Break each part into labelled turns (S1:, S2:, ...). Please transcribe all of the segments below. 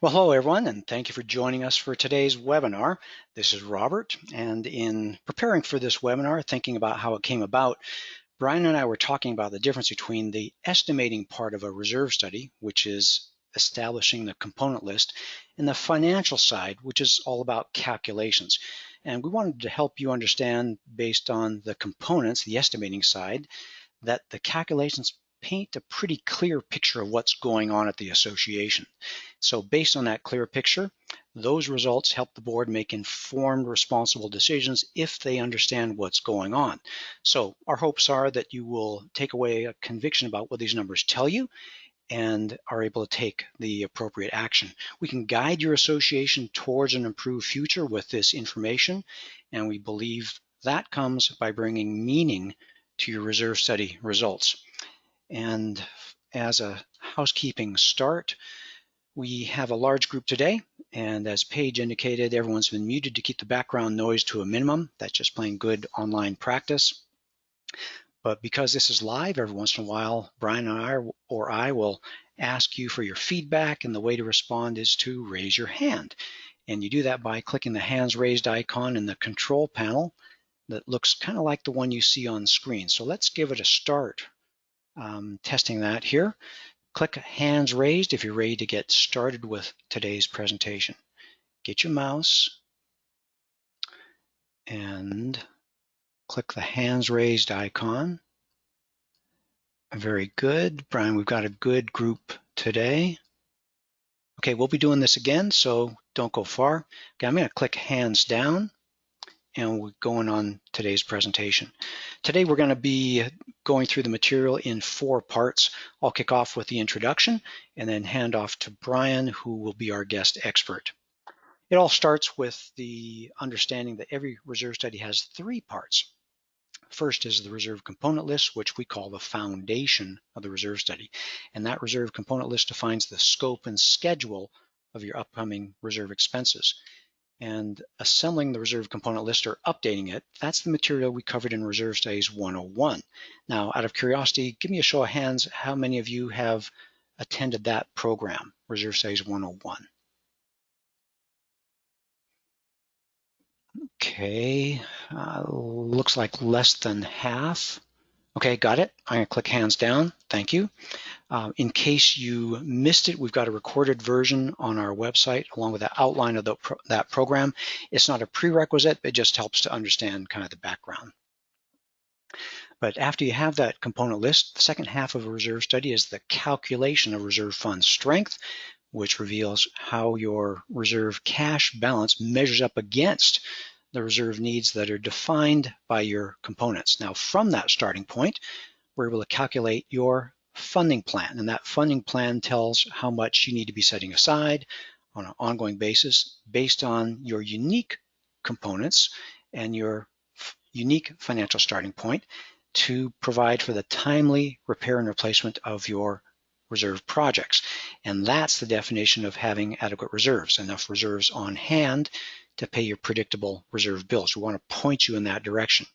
S1: Well, hello everyone, and thank you for joining us for today's webinar. This is Robert, and in preparing for this webinar, thinking about how it came about, Brian and I were talking about the difference between the estimating part of a reserve study, which is establishing the component list, and the financial side, which is all about calculations. And we wanted to help you understand, based on the components, the estimating side, that the calculations paint a pretty clear picture of what's going on at the association. So based on that clear picture, those results help the board make informed, responsible decisions if they understand what's going on. So our hopes are that you will take away a conviction about what these numbers tell you and are able to take the appropriate action. We can guide your association towards an improved future with this information, and we believe that comes by bringing meaning to your reserve study results. And as a housekeeping start, we have a large group today, and as Paige indicated, everyone's been muted to keep the background noise to a minimum. That's just plain good online practice. But because this is live, every once in a while, Brian and I will ask you for your feedback, and the way to respond is to raise your hand. And you do that by clicking the hands raised icon in the control panel that looks kind of like the one you see on screen. So let's give it a start. Testing that here. Click hands raised if you're ready to get started with today's presentation. Get your mouse and click the hands raised icon. Very good, Brian, we've got a good group today. Okay, we'll be doing this again, so don't go far. Okay, I'm going to click hands down, and we're going on today's presentation. Today we're going to be going through the material in 4 parts. I'll kick off with the introduction and then hand off to Brian, who will be our guest expert. It all starts with the understanding that every reserve study has 3 parts. First is the reserve component list, which we call the foundation of the reserve study. And that reserve component list defines the scope and schedule of your upcoming reserve expenses. And assembling the reserve component list or updating it, that's the material we covered in Reserve Studies 101. Now, out of curiosity, give me a show of hands how many of you have attended that program, Reserve Studies 101. Okay, looks like less than half. Okay, got it. I'm going to click hands down. Thank you. In case you missed it, we've got a recorded version on our website along with the outline of that program. It's not a prerequisite, it just helps to understand kind of the background. But after you have that component list, the second half of a reserve study is the calculation of reserve fund strength, which reveals how your reserve cash balance measures up against the reserve needs that are defined by your components. Now, from that starting point, we're able to calculate your funding plan, and that funding plan tells how much you need to be setting aside on an ongoing basis based on your unique components and your unique financial starting point to provide for the timely repair and replacement of your reserve projects. And that's the definition of having adequate reserves, enough reserves on hand to pay your predictable reserve bills. We want to point you in that direction.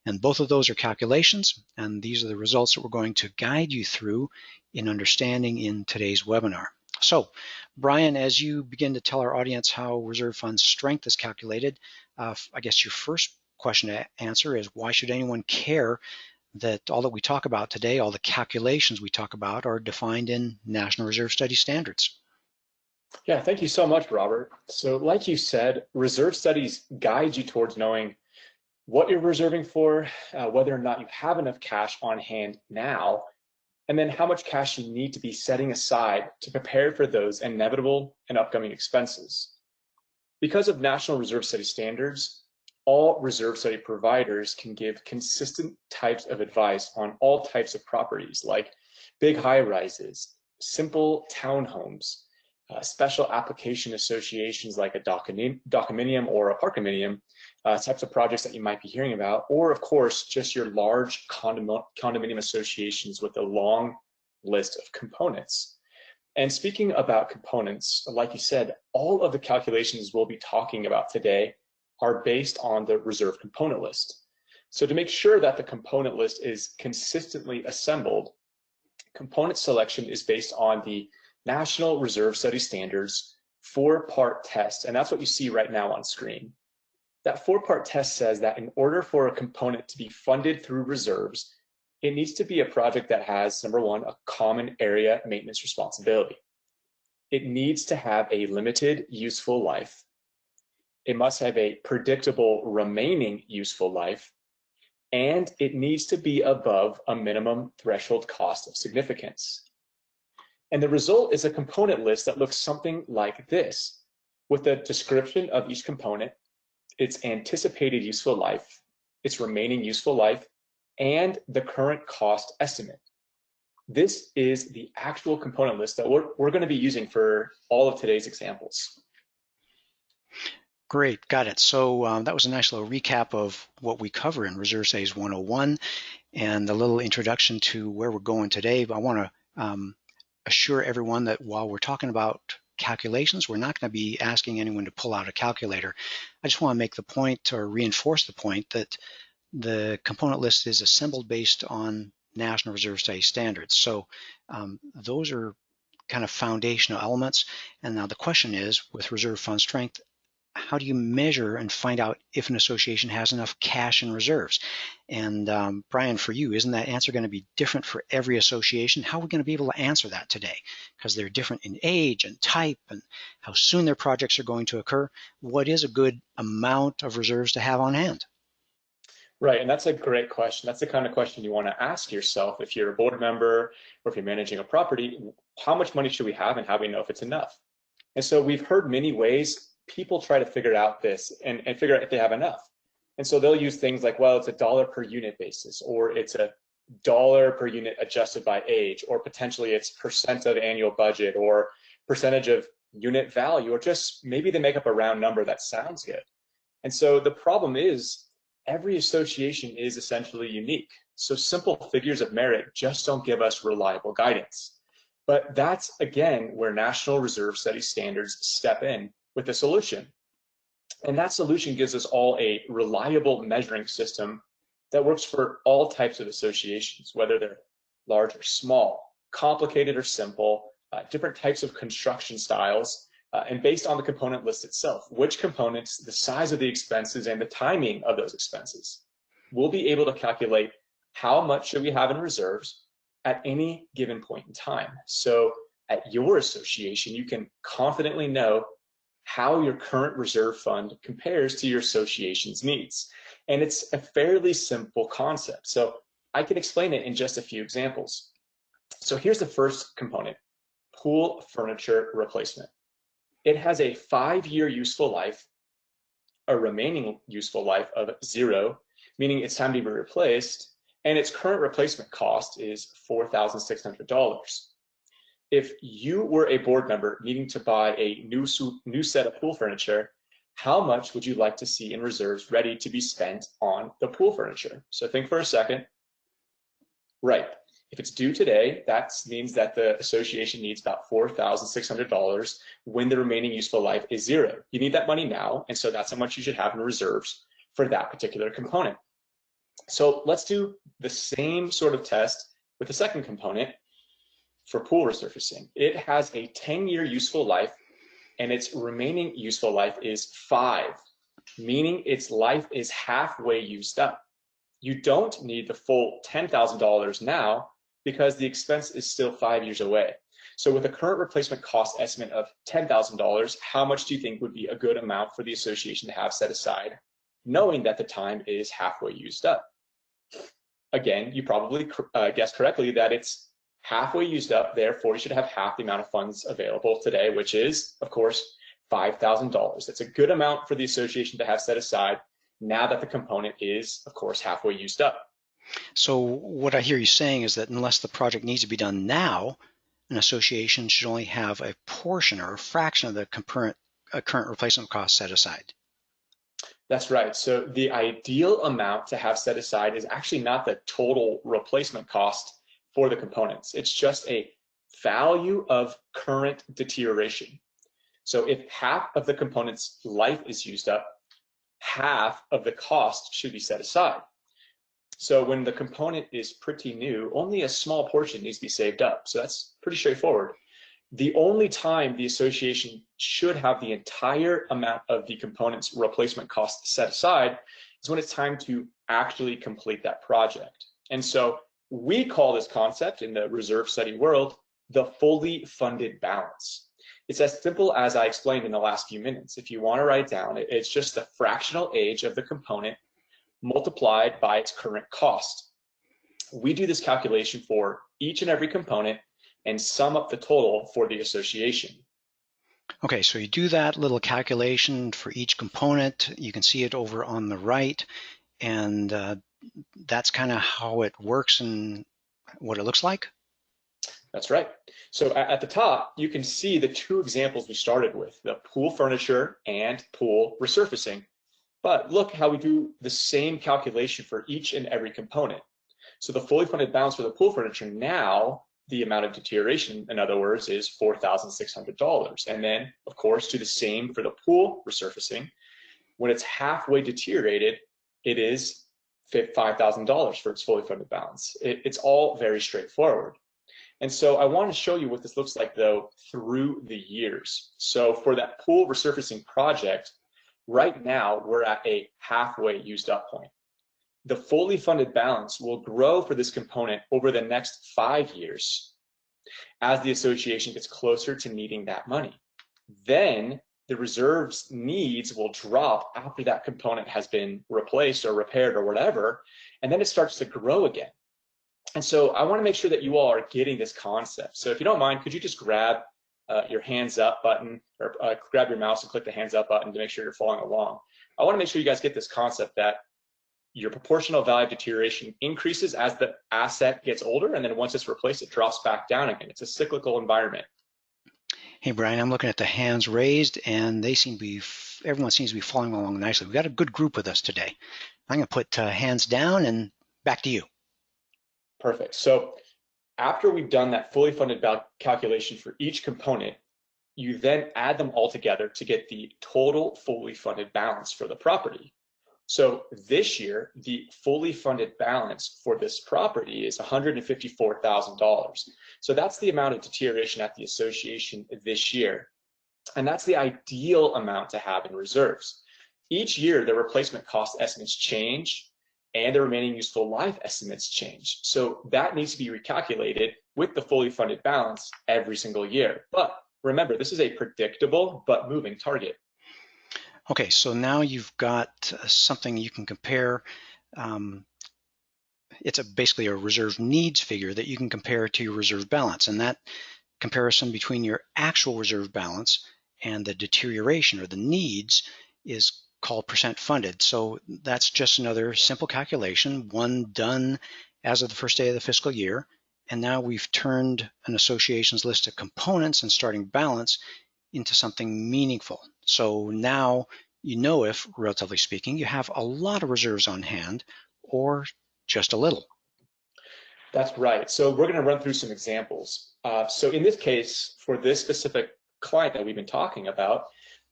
S1: And both of those are calculations, and these are the results that we're going to guide you through in understanding in today's webinar. So, Brian, as you begin to tell our audience how reserve fund strength is calculated, I guess your first question to answer is, why should anyone care that all that we talk about today, all the calculations we talk about, are defined in National Reserve Study standards?
S2: Yeah, thank you so much, Robert. So like you said, reserve studies guide you towards knowing what you're reserving for, whether or not you have enough cash on hand now, and then how much cash you need to be setting aside to prepare for those inevitable and upcoming expenses. Because of National Reserve Study standards, all reserve study providers can give consistent types of advice on all types of properties, like big high-rises, simple townhomes, special application associations like a condominium or a parkondominium, types of projects that you might be hearing about, or of course, just your large condominium associations with a long list of components. And speaking about components, like you said, all of the calculations we'll be talking about today are based on the reserve component list. So to make sure that the component list is consistently assembled, component selection is based on the National Reserve Study standards four-part test, and that's what you see right now on screen. That four-part test says that in order for a component to be funded through reserves, it needs to be a project that has, number one, a common area maintenance responsibility. It needs to have a limited useful life. It must have a predictable remaining useful life, and it needs to be above a minimum threshold cost of significance. And the result is a component list that looks something like this, with a description of each component, its anticipated useful life, its remaining useful life, and the current cost estimate. This is the actual component list that we're going to be using for all of today's examples.
S1: Great, got it. So that was a nice little recap of what we cover in Reserve Studies 101 and a little introduction to where we're going today. But I want to assure everyone that while we're talking about calculations, we're not going to be asking anyone to pull out a calculator. I just want to make the point or reinforce the point that the component list is assembled based on National Reserve Study standards. So those are kind of foundational elements. And now the question is, with reserve fund strength, how do you measure and find out if an association has enough cash in reserves? And Brian, for you, isn't that answer going to be different for every association? How are we going to be able to answer that today? Because they're different in age and type and how soon their projects are going to occur. What is a good amount of reserves to have on hand?
S2: Right, and that's a great question. That's the kind of question you want to ask yourself if you're a board member or if you're managing a property. How much money should we have, and how do we know if it's enough? And so we've heard many ways people try to figure out this and figure out if they have enough. And so they'll use things like, well, it's a dollar per unit basis, or it's a dollar per unit adjusted by age, or potentially it's percent of annual budget, or percentage of unit value, or just maybe they make up a round number that sounds good. And so the problem is every association is essentially unique. So simple figures of merit just don't give us reliable guidance. But that's, again, where National Reserve Study standards step in with a solution. And that solution gives us all a reliable measuring system that works for all types of associations, whether they're large or small, complicated or simple, different types of construction styles, and based on the component list itself, which components, the size of the expenses, and the timing of those expenses. We'll be able to calculate how much should we have in reserves at any given point in time. So at your association, you can confidently know how your current reserve fund compares to your association's needs. And it's a fairly simple concept. So I can explain it in just a few examples. So here's the first component, pool furniture replacement. It has a 5-year useful life, a remaining useful life of 0, meaning it's time to be replaced, and its current replacement cost is $4,600. If you were a board member needing to buy a new set of pool furniture, how much would you like to see in reserves ready to be spent on the pool furniture? So think for a second. Right. If it's due today, that means that the association needs about $4,600 when the remaining useful life is 0. You need that money now, and so that's how much you should have in reserves for that particular component. So let's do the same sort of test with the second component for pool resurfacing. It has a 10-year useful life, and its remaining useful life is 5, meaning its life is halfway used up. You don't need the full $10,000 now because the expense is still 5 years away. So with a current replacement cost estimate of $10,000, how much do you think would be a good amount for the association to have set aside, knowing that the time is halfway used up? Again, you probably guessed correctly that it's halfway used up, therefore you should have half the amount of funds available today, which is, of course, $5,000. That's a good amount for the association to have set aside now that the component is, of course, halfway used up.
S1: So what I hear you saying is that unless the project needs to be done now, an association should only have a portion or a fraction of the current replacement cost set aside.
S2: That's right. So the ideal amount to have set aside is actually not the total replacement cost for the components. It's just a value of current deterioration. So if half of the component's life is used up, half of the cost should be set aside. So when the component is pretty new, only a small portion needs to be saved up. So that's pretty straightforward. The only time the association should have the entire amount of the component's replacement cost set aside is when it's time to actually complete that project. And so we call this concept in the reserve study world the fully funded balance. It's as simple as I explained in the last few minutes. If you want to write it down, it's just the fractional age of the component multiplied by its current cost. We do this calculation for each and every component and sum up the total for the association.
S1: Okay, so you do that little calculation for each component. You can see it over on the right, and that's kind of how it works and what it looks like.
S2: That's right. So at the top, you can see the two examples we started with, the pool furniture and pool resurfacing. But look how we do the same calculation for each and every component. So the fully funded balance for the pool furniture now, the amount of deterioration, in other words, is $4,600. And then, of course, do the same for the pool resurfacing. When it's halfway deteriorated, it is $5,000 for its fully funded balance. It's all very straightforward. And so I want to show you what this looks like, though, through the years. So for that pool resurfacing project, right now we're at a halfway used up point. The fully funded balance will grow for this component over the next 5 years as the association gets closer to needing that money. Then the reserves needs will drop after that component has been replaced or repaired or whatever, and then it starts to grow again. And so I want to make sure that you all are getting this concept. So if you don't mind, could you just grab your hands up button, or grab your mouse and click the hands up button to make sure you're following along. I want to make sure you guys get this concept that your proportional value of deterioration increases as the asset gets older, and then once it's replaced, it drops back down again. It's a cyclical environment.
S1: Hey, Brian, I'm looking at the hands raised, and they seem to be, everyone seems to be following along nicely. We've got a good group with us today. I'm going to put hands down and back to you.
S2: Perfect. So after we've done that fully funded calculation for each component, you then add them all together to get the total fully funded balance for the property. So this year, the fully funded balance for this property is $154,000. So that's the amount of deterioration at the association this year. And that's the ideal amount to have in reserves. Each year, the replacement cost estimates change and the remaining useful life estimates change. So that needs to be recalculated with the fully funded balance every single year. But remember, this is a predictable but moving target.
S1: Okay, so now you've got something you can compare. It's basically a reserve needs figure that you can compare to your reserve balance. And that comparison between your actual reserve balance and the deterioration or the needs is called percent funded. So that's just another simple calculation, one done as of the first day of the fiscal year. And now we've turned an association's list of components and starting balance into something meaningful. So now you know if, relatively speaking, you have a lot of reserves on hand or just a little.
S2: That's right. So we're going to run through some examples. So in this case, for this specific client that we've been talking about,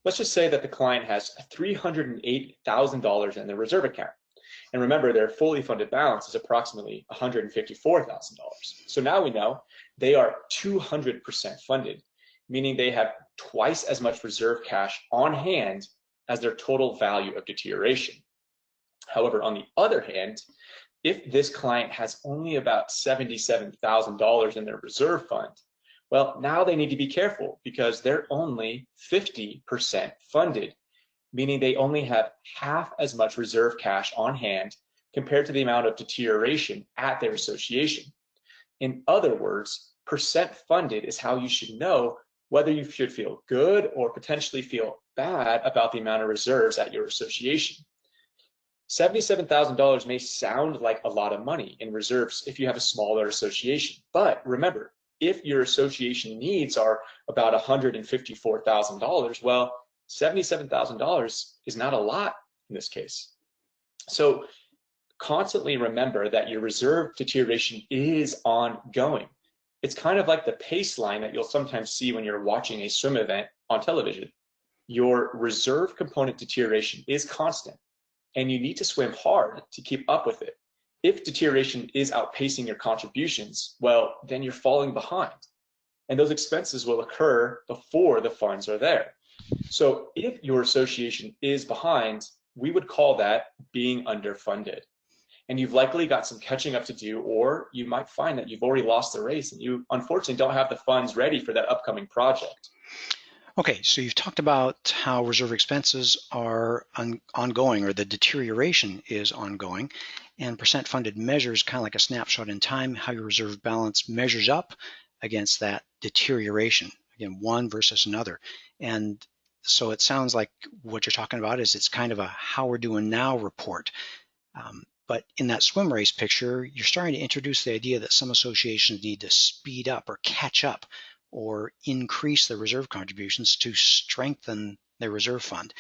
S2: let's just say that the client has $308,000 in their reserve account. And remember, their fully funded balance is approximately $154,000. So now we know they are 200% funded, meaning they have twice as much reserve cash on hand as their total value of deterioration. However, on the other hand, if this client has only about $77,000 in their reserve fund, well, now they need to be careful because they're only 50% funded, meaning they only have half as much reserve cash on hand compared to the amount of deterioration at their association. In other words, percent funded is how you should know whether you should feel good or potentially feel bad about the amount of reserves at your association. $77,000 may sound like a lot of money in reserves if you have a smaller association, but remember, if your association needs are about $154,000, well, $77,000 is not a lot in this case. So constantly remember that your reserve deterioration is ongoing. It's kind of like the pace line that you'll sometimes see when you're watching a swim event on television. Your reserve component deterioration is constant, and you need to swim hard to keep up with it. If deterioration is outpacing your contributions, well, then you're falling behind. and those expenses will occur before the funds are there. So if your association is behind, we would call that being underfunded. And you've likely got some catching up to do, or you might find that you've already lost the race and you unfortunately don't have the funds ready for that upcoming project.
S1: Okay, so you've talked about how reserve expenses are ongoing, or the deterioration is ongoing, and percent funded measures kind of like a snapshot in time, how your reserve balance measures up against that deterioration. Again, one versus another. And so it sounds like what you're talking about is it's kind of a how we're doing now report. But in that swim race picture, you're starting to introduce the idea that some associations need to speed up or catch up or increase their reserve contributions to strengthen their reserve fund.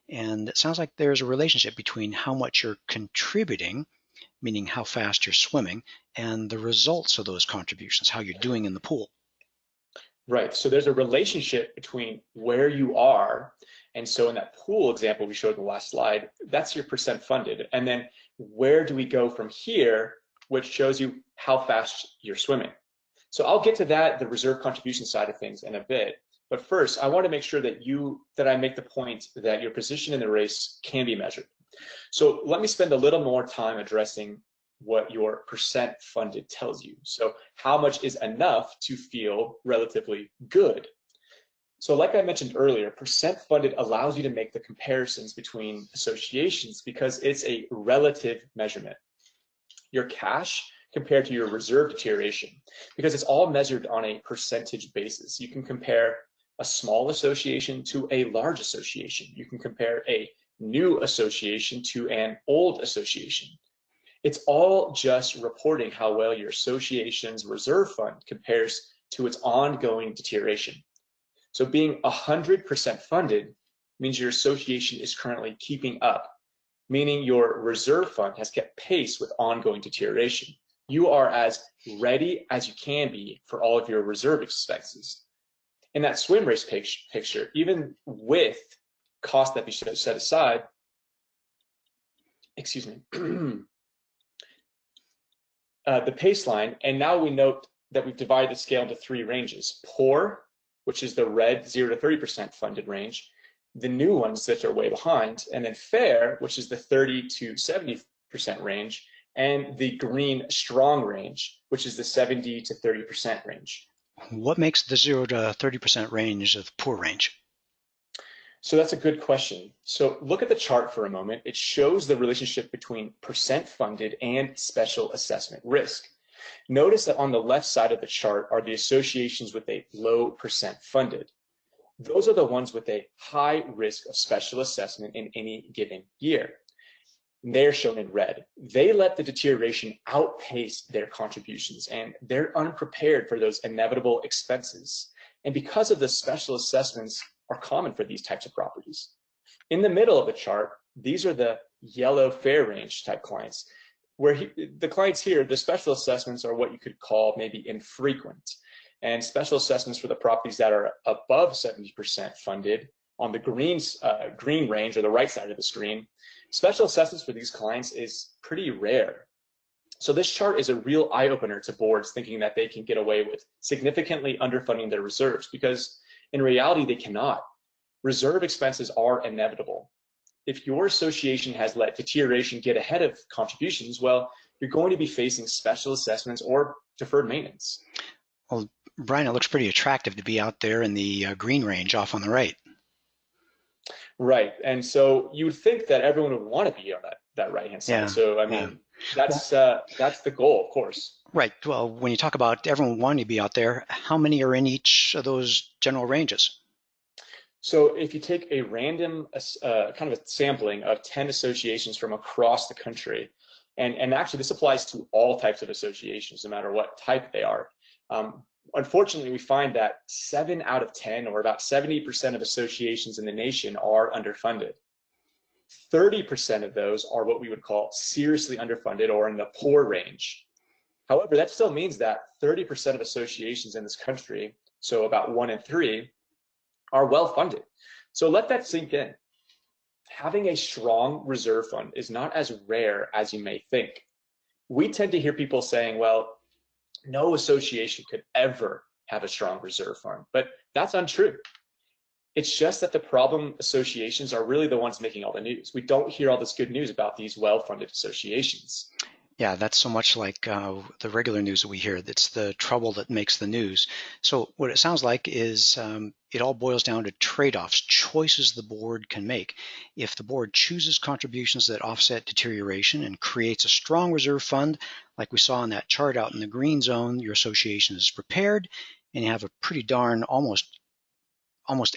S1: And it sounds like there's a relationship between how much you're contributing, meaning how fast you're swimming, and the results of those contributions, how you're doing in the pool.
S2: Right. So there's a relationship between where you are. And so in that pool example we showed in the last slide, that's your percent funded. And then where do we go from here, which shows you how fast you're swimming. So I'll get to that, the reserve contribution side of things, in a bit. But first, I want to make sure that I make the point that your position in the race can be measured. So let me spend a little more time addressing what your percent funded tells you. So how much is enough to feel relatively good? So like I mentioned earlier, percent funded allows you to make the comparisons between associations because it's a relative measurement. Your cash compared to your reserve deterioration, because it's all measured on a percentage basis. You can compare a small association to a large association. You can compare a new association to an old association. It's all just reporting how well your association's reserve fund compares to its ongoing deterioration. So being 100% funded means your association is currently keeping up, meaning your reserve fund has kept pace with ongoing deterioration. You are as ready as you can be for all of your reserve expenses. In that swim race picture, even with cost that we should have set aside, excuse me, the pace line, and now we note that we've divided the scale into three ranges. Poor, which is the red 0 to 30% funded range, the new ones that are way behind, and then fair, which is the 30 to 70% range, and the green strong range, which is the 70 to 30% range.
S1: What makes the 0 to 30% range the poor range?
S2: So that's a good question. So look at the chart for a moment. It shows the relationship between percent funded and special assessment risk. Notice that on the left side of the chart are the associations with a low percent funded. Those are the ones with a high risk of special assessment in any given year. They're shown in red. They let the deterioration outpace their contributions, and they're unprepared for those inevitable expenses. And because of the special assessments are common for these types of properties. In the middle of the chart, these are the yellow fair range type clients, where the clients here, the special assessments are what you could call maybe infrequent. And special assessments for the properties that are above 70% funded on the green range, or the right side of the screen, special assessments for these clients is pretty rare. So this chart is a real eye-opener to boards thinking that they can get away with significantly underfunding their reserves, because in reality, they cannot. Reserve expenses are inevitable. If your association has let deterioration get ahead of contributions, well, you're going to be facing special assessments or deferred maintenance.
S1: Well, Brian, it looks pretty attractive to be out there in the green range off on the right.
S2: Right. And so you would think that everyone would want to be on that right-hand side.
S1: Yeah.
S2: So, I mean, that's the goal, of course.
S1: Right. Well, when you talk about everyone wanting to be out there, how many are in each of those general ranges?
S2: So if you take a random kind of a sampling of 10 associations from across the country, and actually this applies to all types of associations, no matter what type they are. Unfortunately, we find that 7 out of 10, or about 70% of associations in the nation, are underfunded. 30% of those are what we would call seriously underfunded, or in the poor range. However, that still means that 30% of associations in this country, so about 1 in 3, are well funded. So let that sink in. Having a strong reserve fund is not as rare as you may think. We tend to hear people saying, well, no association could ever have a strong reserve fund. But that's untrue. It's just that the problem associations are really the ones making all the news. We don't hear all this good news about these well-funded associations.
S1: Yeah, that's so much like the regular news that we hear. It's the trouble that makes the news. So what it sounds like is it all boils down to trade-offs, choices the board can make. If the board chooses contributions that offset deterioration and creates a strong reserve fund, like we saw in that chart out in the green zone, your association is prepared and you have a pretty darn almost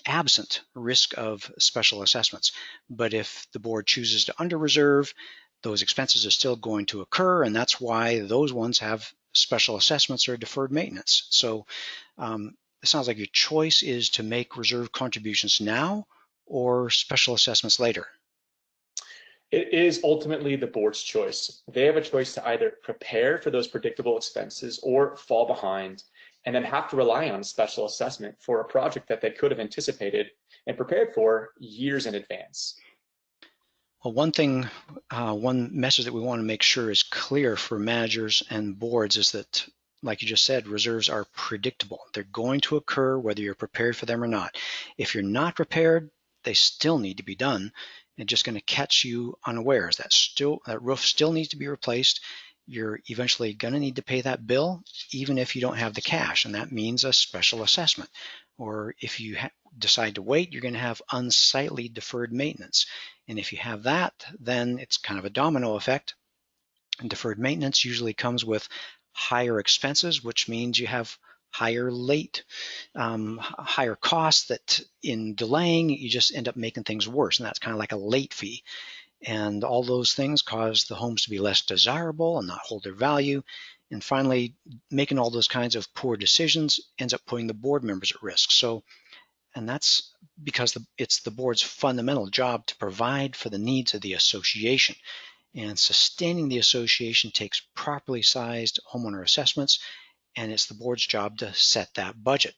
S1: absent risk of special assessments. But if the board chooses to under-reserve, those expenses are still going to occur, and that's why those ones have special assessments or deferred maintenance. So it sounds like your choice is to make reserve contributions now or special assessments later.
S2: It is ultimately the board's choice. They have a choice to either prepare for those predictable expenses or fall behind and then have to rely on a special assessment for a project that they could have anticipated and prepared for years in advance.
S1: Well, one message that we want to make sure is clear for managers and boards is that, like you just said, reserves are predictable. They're going to occur whether you're prepared for them or not. If you're not prepared, they still need to be done. It's just going to catch you unawares. That roof still needs to be replaced. You're eventually going to need to pay that bill, even if you don't have the cash, and that means a special assessment. Or if you decide to wait, you're going to have unsightly deferred maintenance. And if you have that, then it's kind of a domino effect. And deferred maintenance usually comes with higher expenses, which means you have higher costs that in delaying, you just end up making things worse. And that's kind of like a late fee. And all those things cause the homes to be less desirable and not hold their value. And finally, making all those kinds of poor decisions ends up putting the board members at risk. And that's because it's the board's fundamental job to provide for the needs of the association. And sustaining the association takes properly sized homeowner assessments, and it's the board's job to set that budget.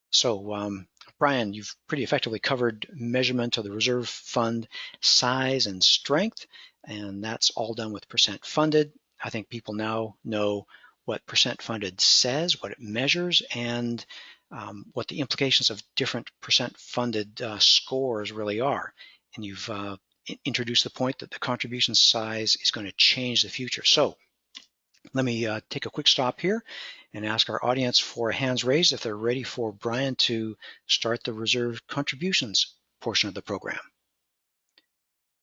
S1: So, Brian, you've pretty effectively covered measurement of the reserve fund size and strength, and that's all done with percent funded. I think people now know what percent funded says, what it measures, and what the implications of different percent funded scores really are. And you've introduced the point that the contribution size is going to change the future. So let me take a quick stop here and ask our audience for hands raised if they're ready for Brian to start the reserve contributions portion of the program.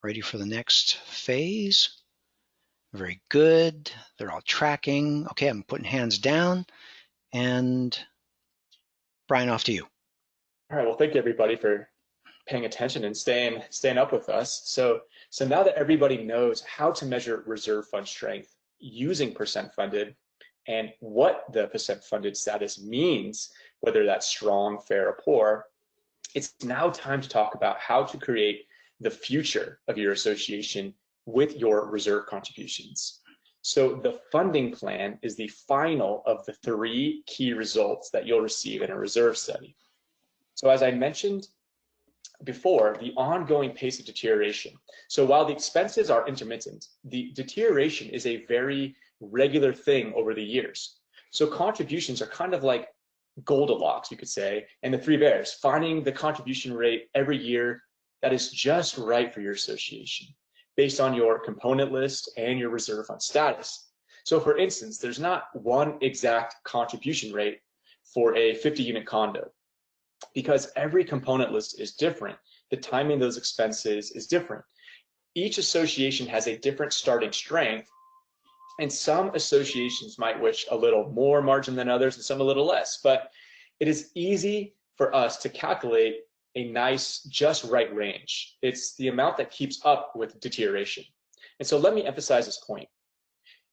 S1: Ready for the next phase? Very good. They're all tracking. Okay, I'm putting hands down. And Brian, off to you.
S2: All right, well, thank you everybody for paying attention and staying up with us. So now that everybody knows how to measure reserve fund strength using percent funded and what the percent funded status means, whether that's strong, fair, or poor, it's now time to talk about how to create the future of your association with your reserve contributions. So the funding plan is the final of the 3 key results that you'll receive in a reserve study. So as I mentioned before, the ongoing pace of deterioration. So while the expenses are intermittent, the deterioration is a very regular thing over the years. So contributions are kind of like Goldilocks, you could say, and the 3 bears, finding the contribution rate every year that is just right for your association based on your component list and your reserve fund status. So for instance, there's not one exact contribution rate for a 50-unit condo, because every component list is different. The timing of those expenses is different. Each association has a different starting strength, and some associations might wish a little more margin than others and some a little less, but it is easy for us to calculate a nice, just right range. It's the amount that keeps up with deterioration. And so let me emphasize this point.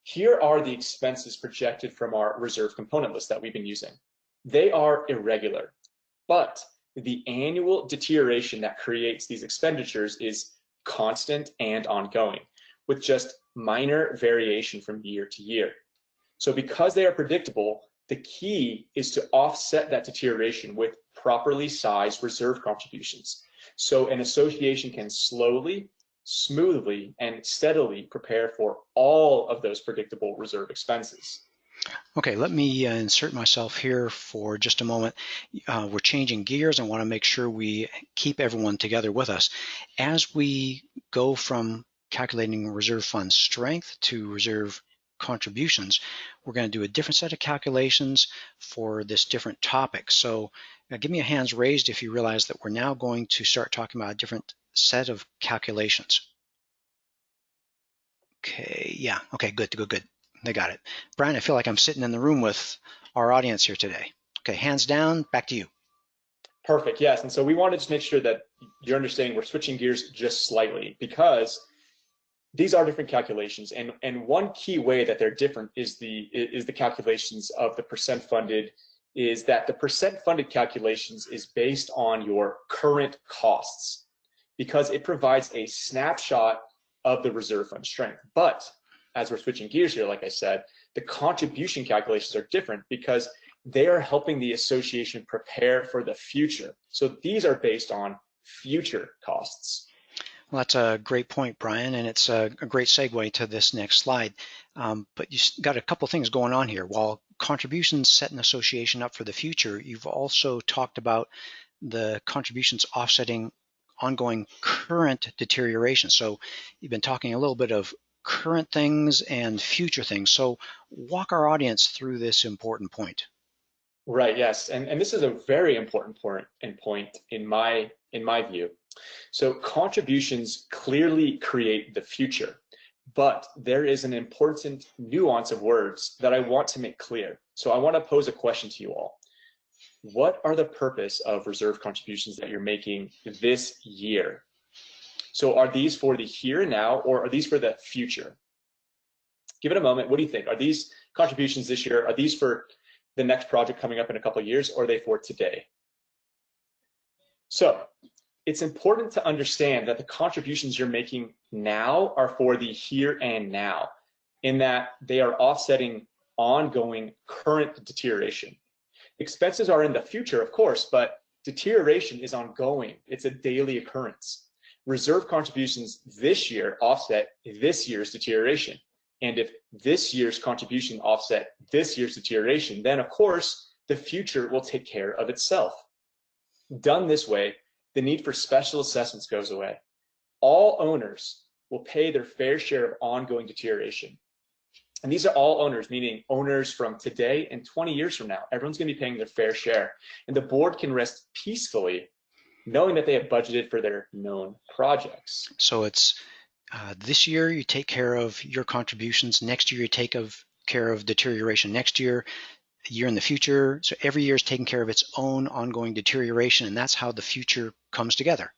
S2: Here are the expenses projected from our reserve component list that we've been using. They are irregular, but the annual deterioration that creates these expenditures is constant and ongoing, with just minor variation from year to year. So because they are predictable, the key is to offset that deterioration with properly sized reserve contributions. So an association can slowly, smoothly, and steadily prepare for all of those predictable reserve expenses.
S1: Okay, let me insert myself here for just a moment. We're changing gears. I want to make sure we keep everyone together with us. As we go from calculating reserve fund strength to reserve contributions, we're going to do a different set of calculations for this different topic. So give me a hands raised if you realize that we're now going to start talking about a different set of calculations. Okay, yeah, okay, good, good, good. They got it. Brian, I feel like I'm sitting in the room with our audience here today. Okay, hands down, back to you.
S2: Perfect, yes. And so we wanted to make sure that you're understanding we're switching gears just slightly because these are different calculations. And one key way that they're different is the calculations of the percent funded, is that the percent funded calculations is based on your current costs because it provides a snapshot of the reserve fund strength. But as we're switching gears here, like I said, the contribution calculations are different because they are helping the association prepare for the future. So these are based on future costs.
S1: Well, that's a great point, Brian, and it's a great segue to this next slide. But you've got a couple things going on here. While contributions set an association up for the future, you've also talked about the contributions offsetting ongoing current deterioration. So you've been talking a little bit of current things and future things. So walk our audience through this important point.
S2: Right, yes. And this is a very important point in my view. So contributions clearly create the future, but there is an important nuance of words that I want to make clear. So I want to pose a question to you all. What are the purpose of reserve contributions that you're making this year? So are these for the here and now, or are these for the future? Give it a moment. What do you think? Are these contributions this year? Are these for the next project coming up in a couple of years, or are they for today? So it's important to understand that the contributions you're making now are for the here and now, in that they are offsetting ongoing current deterioration. Expenses are in the future, of course, but deterioration is ongoing. It's a daily occurrence. Reserve contributions this year offset this year's deterioration. And if this year's contribution offset this year's deterioration, then of course, the future will take care of itself. Done this way, the need for special assessments goes away. All owners will pay their fair share of ongoing deterioration. And these are all owners, meaning owners from today and 20 years from now. Everyone's going to be paying their fair share. And the board can rest peacefully knowing that they have budgeted for their known projects.
S1: So it's this year you take care of your contributions. Next year you take care of deterioration. Next year, a year in the future. So every year is taking care of its own ongoing deterioration, and that's how the future comes together.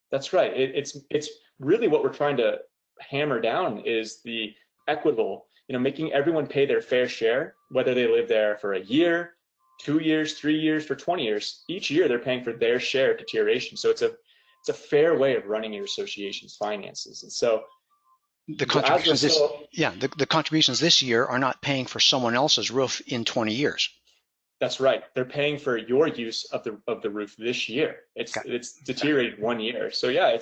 S2: That's right. It's really what we're trying to hammer down is the equitable, making everyone pay their fair share, whether they live there for a year, 2 years, 3 years, for 20 years. Each year they're paying for their share of deterioration. So it's a fair way of running your association's finances. And so
S1: the contributions the contributions this year are not paying for someone else's roof in 20 years.
S2: That's right. They're paying for your use of the roof this year. It's deteriorated 1 year. So yeah,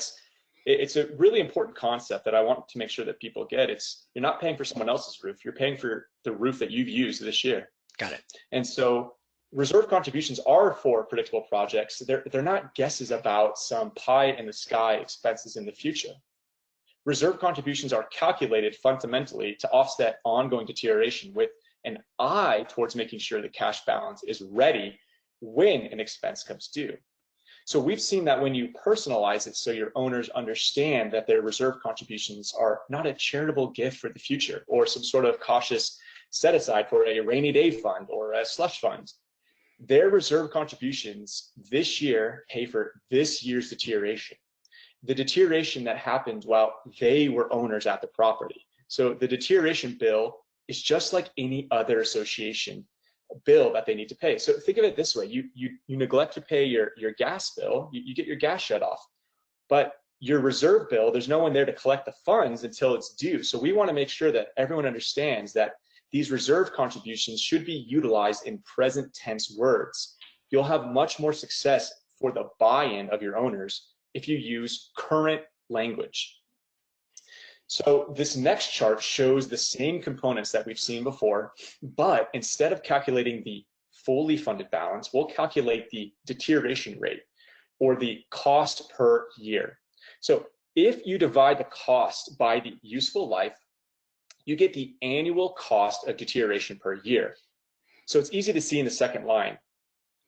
S2: it's a really important concept that I want to make sure that people get. You're not paying for someone else's roof. You're paying for the roof that you've used this year.
S1: Got it.
S2: And so reserve contributions are for predictable projects. They're not guesses about some pie in the sky expenses in the future. Reserve contributions are calculated fundamentally to offset ongoing deterioration with an eye towards making sure the cash balance is ready when an expense comes due. So we've seen that when you personalize it so your owners understand that their reserve contributions are not a charitable gift for the future or some sort of cautious set aside for a rainy day fund or a slush fund. Their reserve contributions this year pay for this year's deterioration. The deterioration that happened while they were owners at the property. So the deterioration bill is just like any other association bill that they need to pay. So think of it this way: you neglect to pay your gas bill, you get your gas shut off, but your reserve bill, there's no one there to collect the funds until it's due. So we want to make sure that everyone understands that these reserve contributions should be utilized in present tense words. You'll have much more success for the buy-in of your owners if you use current language. So this next chart shows the same components that we've seen before, but instead of calculating the fully funded balance, we'll calculate the deterioration rate, or the cost per year. So if you divide the cost by the useful life, you get the annual cost of deterioration per year. So it's easy to see in the second line.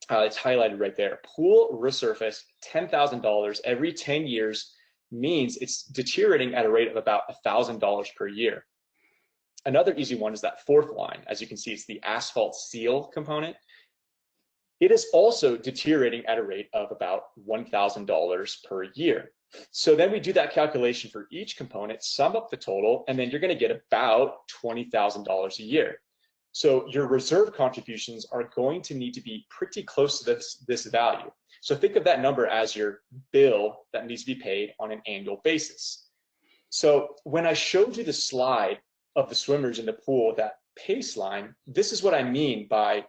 S2: It's highlighted right there. Pool resurface $10,000 every 10 years means it's deteriorating at a rate of about $1,000 per year. Another easy one is that fourth line. As you can see, it's the asphalt seal component. It is also deteriorating at a rate of about $1,000 per year. So then we do that calculation for each component, sum up the total, and then you're going to get about $20,000 a year. So your reserve contributions are going to need to be pretty close to this value. So think of that number as your bill that needs to be paid on an annual basis. So when I showed you the slide of the swimmers in the pool, that pace line, this is what I mean by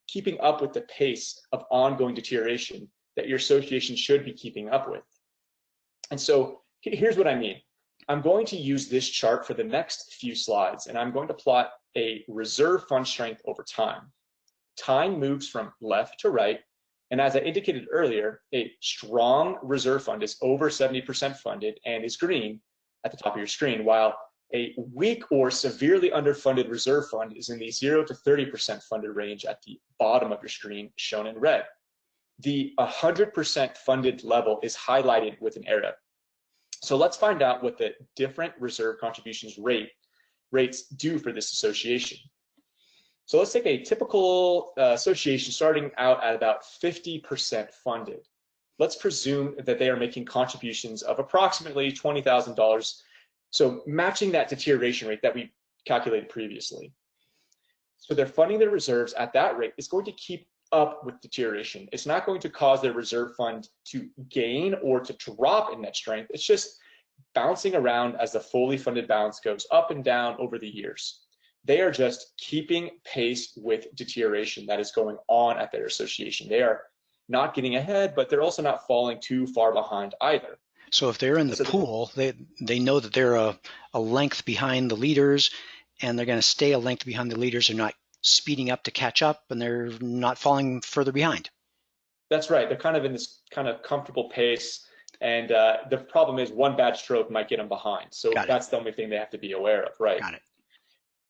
S2: keeping up with the pace of ongoing deterioration that your association should be keeping up with. And so here's what I mean. I'm going to use this chart for the next few slides, and I'm going to plot a reserve fund strength over time. Time moves from left to right, and as I indicated earlier, a strong reserve fund is over 70% funded and is green at the top of your screen, while a weak or severely underfunded reserve fund is in the 0 to 30% funded range at the bottom of your screen, shown in red. The 100% funded level is highlighted with an arrow. So let's find out what the different reserve contributions rates do for this association. So let's take a typical association starting out at about 50% funded. Let's presume that they are making contributions of approximately $20,000, so matching that deterioration rate that we calculated previously. So they're funding their reserves at that rate. It's going to keep up with deterioration. It's not going to cause their reserve fund to gain or to drop in net strength. It's just bouncing around as the fully funded balance goes up and down over the years. They are just keeping pace with deterioration that is going on at their association. They are not getting ahead, but they're also not falling too far behind either.
S1: So if they're in the pool, they know that they're a length behind the leaders, and they're going to stay a length behind the leaders. They're not speeding up to catch up, and they're not falling further behind.
S2: That's right. They're kind of in this kind of comfortable pace, and the problem is one bad stroke might get them behind. So that's the only thing they have to be aware of, right?
S1: Got it.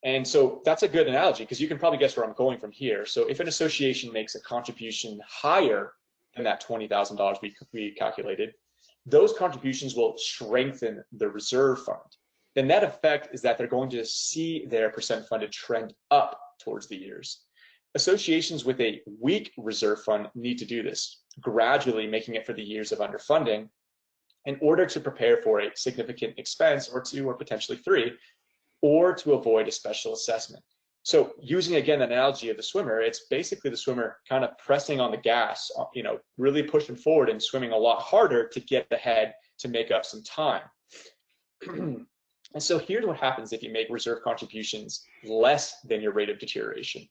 S2: And so that's a good analogy, because you can probably guess where I'm going from here. So if an association makes a contribution higher than that $20,000 we calculated, those contributions will strengthen the reserve fund. The net effect is that they're going to see their percent funded trend up towards the years. Associations with a weak reserve fund need to do this, gradually making it for the years of underfunding in order to prepare for a significant expense or two or potentially three, or to avoid a special assessment. So using again the analogy of the swimmer, it's basically the swimmer kind of pressing on the gas, really pushing forward and swimming a lot harder to get ahead to make up some time. And so here's what happens if you make reserve contributions less than your rate of deterioration.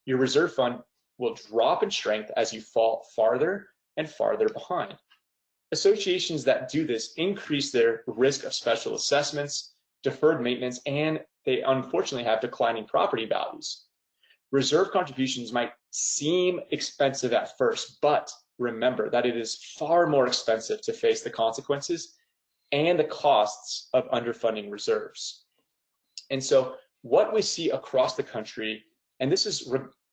S2: Your reserve fund will drop in strength as you fall farther and farther behind. Associations that do this increase their risk of special assessments, deferred maintenance, and they unfortunately have declining property values. Reserve contributions might seem expensive at first, but remember that it is far more expensive to face the consequences and the costs of underfunding reserves. And so what we see across the country, and this is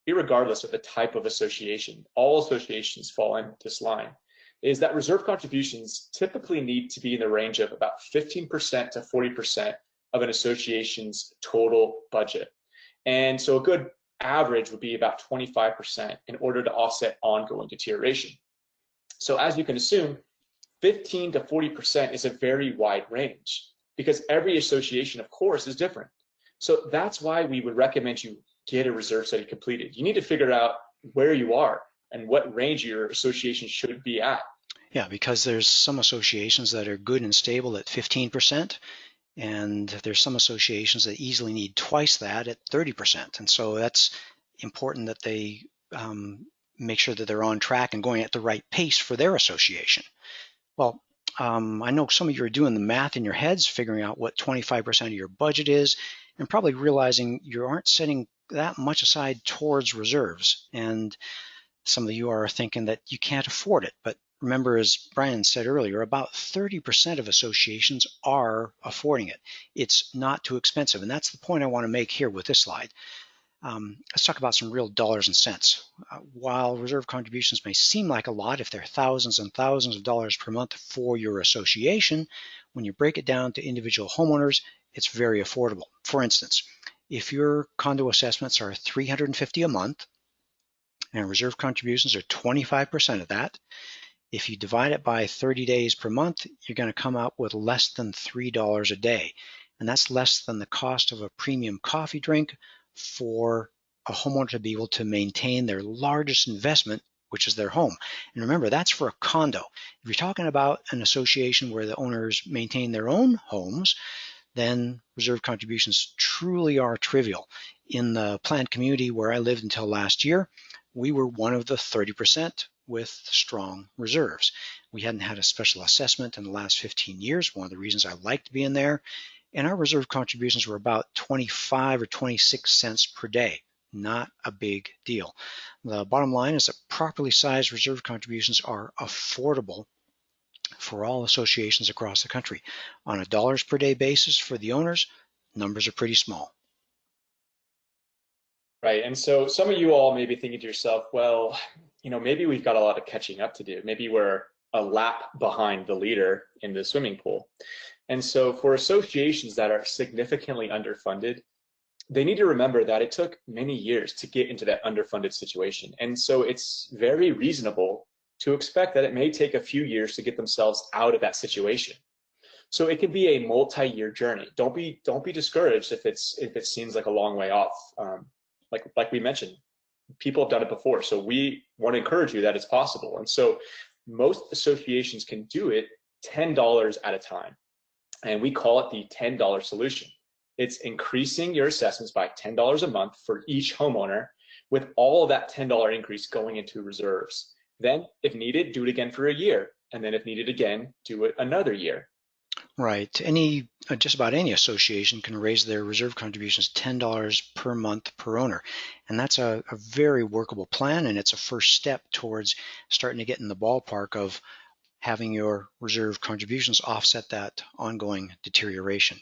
S2: irregardless of the type of association, all associations fall in this line, is that reserve contributions typically need to be in the range of about 15% to 40% of an association's total budget. And so a good average would be about 25% in order to offset ongoing deterioration. So as you can assume, 15 to 40% is a very wide range, because every association, of course, is different. So that's why we would recommend you get a reserve study completed. You need to figure out where you are and what range your association should be at.
S1: Yeah, because there's some associations that are good and stable at 15%, and there's some associations that easily need twice that at 30%. And so that's important that they make sure that they're on track and going at the right pace for their association. Well, I know some of you are doing the math in your heads, figuring out what 25% of your budget is, and probably realizing you aren't setting that much aside towards reserves. And some of you are thinking that you can't afford it. But remember, as Brian said earlier, about 30% of associations are affording it. It's not too expensive. And that's the point I want to make here with this slide. Let's talk about some real dollars and cents. While reserve contributions may seem like a lot if they're thousands and thousands of dollars per month for your association, when you break it down to individual homeowners, it's very affordable. For instance, if your condo assessments are $350 a month and reserve contributions are 25% of that, if you divide it by 30 days per month, you're going to come out with less than $3 a day. And that's less than the cost of a premium coffee drink for a homeowner to be able to maintain their largest investment, which is their home. And remember, that's for a condo. If you're talking about an association where the owners maintain their own homes, then reserve contributions truly are trivial. In the planned community where I lived until last year, we were one of the 30% with strong reserves. We hadn't had a special assessment in the last 15 years, one of the reasons I liked being there, and our reserve contributions were about 25 or 26 cents per day. Not a big deal. The bottom line is that properly sized reserve contributions are affordable for all associations across the country. On a dollars per day basis for the owners, numbers are pretty small.
S2: Right. And so some of you all may be thinking to yourself, well, maybe we've got a lot of catching up to do. Maybe we're a lap behind the leader in the swimming pool. And so for associations that are significantly underfunded, they need to remember that it took many years to get into that underfunded situation. And so it's very reasonable to expect that it may take a few years to get themselves out of that situation. So it can be a multi-year journey. Don't be discouraged if it seems like a long way off. Like we mentioned, people have done it before. So we want to encourage you that it's possible. And so most associations can do it $10 at a time. And we call it the $10 solution. It's increasing your assessments by $10 a month for each homeowner, with all of that $10 increase going into reserves. Then, if needed, do it again for a year. And then if needed again, do it another year.
S1: Right. Just about any association can raise their reserve contributions $10 per month per owner. And that's a very workable plan, and it's a first step towards starting to get in the ballpark of having your reserve contributions offset that ongoing deterioration.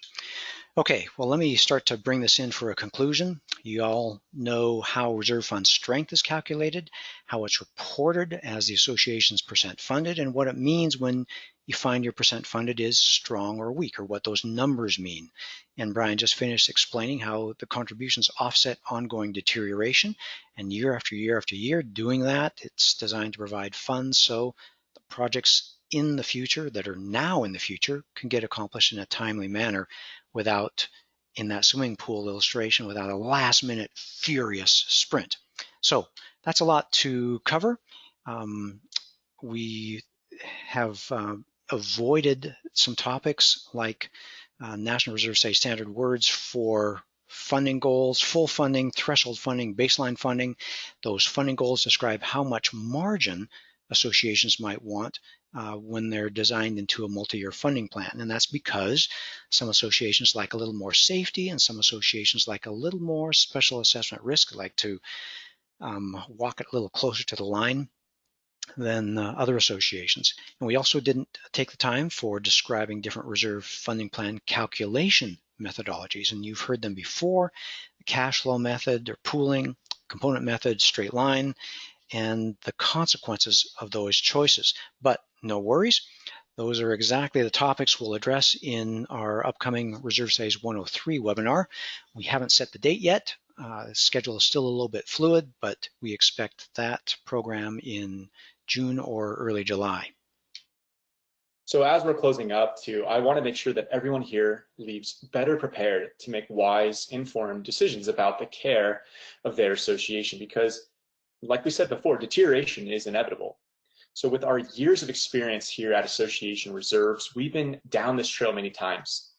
S1: Okay, well, let me start to bring this in for a conclusion. You all know how reserve fund strength is calculated, how it's reported as the association's percent funded, and what it means when you find your percent funded is strong or weak, or what those numbers mean. And Brian just finished explaining how the contributions offset ongoing deterioration, and year after year after year doing that, it's designed to provide funds so the projects in the future that are now in the future can get accomplished in a timely manner without, in that swimming pool illustration, without a last minute furious sprint. So that's a lot to cover. We have avoided some topics like National Reserve Study standard words for funding goals, full funding, threshold funding, baseline funding. Those funding goals describe how much margin associations might want when they're designed into a multi-year funding plan. And that's because some associations like a little more safety, and some associations like a little more special assessment risk, like to walk it a little closer to the line than other associations. And we also didn't take the time for describing different reserve funding plan calculation methodologies. And you've heard them before: the cash flow method, or pooling, component method, straight line, and the consequences of those choices. But no worries, those are exactly the topics we'll address in our upcoming Reserve Studies 103 webinar. We haven't set the date yet. The schedule is still a little bit fluid, but we expect that program in June or early July.
S2: So as we're closing up too, I want to make sure that everyone here leaves better prepared to make wise, informed decisions about the care of their association, because like we said before, deterioration is inevitable. So with our years of experience here at Association Reserves, we've been down this trail many times.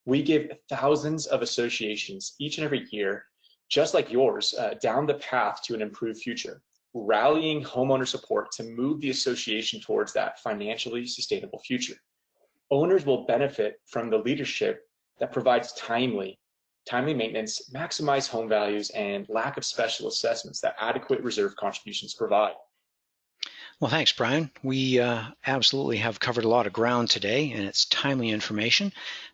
S2: We give thousands of associations each and every year, just like yours, down the path to an improved future, rallying homeowner support to move the association towards that financially sustainable future. Owners will benefit from the leadership that provides timely maintenance, maximize home values, and lack of special assessments that adequate reserve contributions provide.
S1: Well, thanks, Brian. We absolutely have covered a lot of ground today, and it's timely information,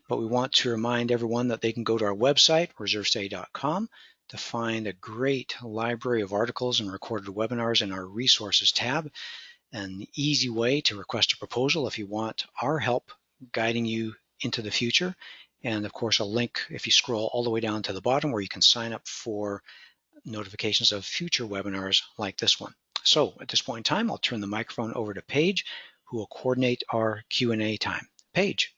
S1: but we want to remind everyone that they can go to our website, reservestudy.com, to find a great library of articles and recorded webinars in our resources tab, an easy way to request a proposal if you want our help guiding you into the future, and of course a link if you scroll all the way down to the bottom where you can sign up for notifications of future webinars like this one. So at this point in time, I'll turn the microphone over to Paige, who will coordinate our Q&A time. Paige.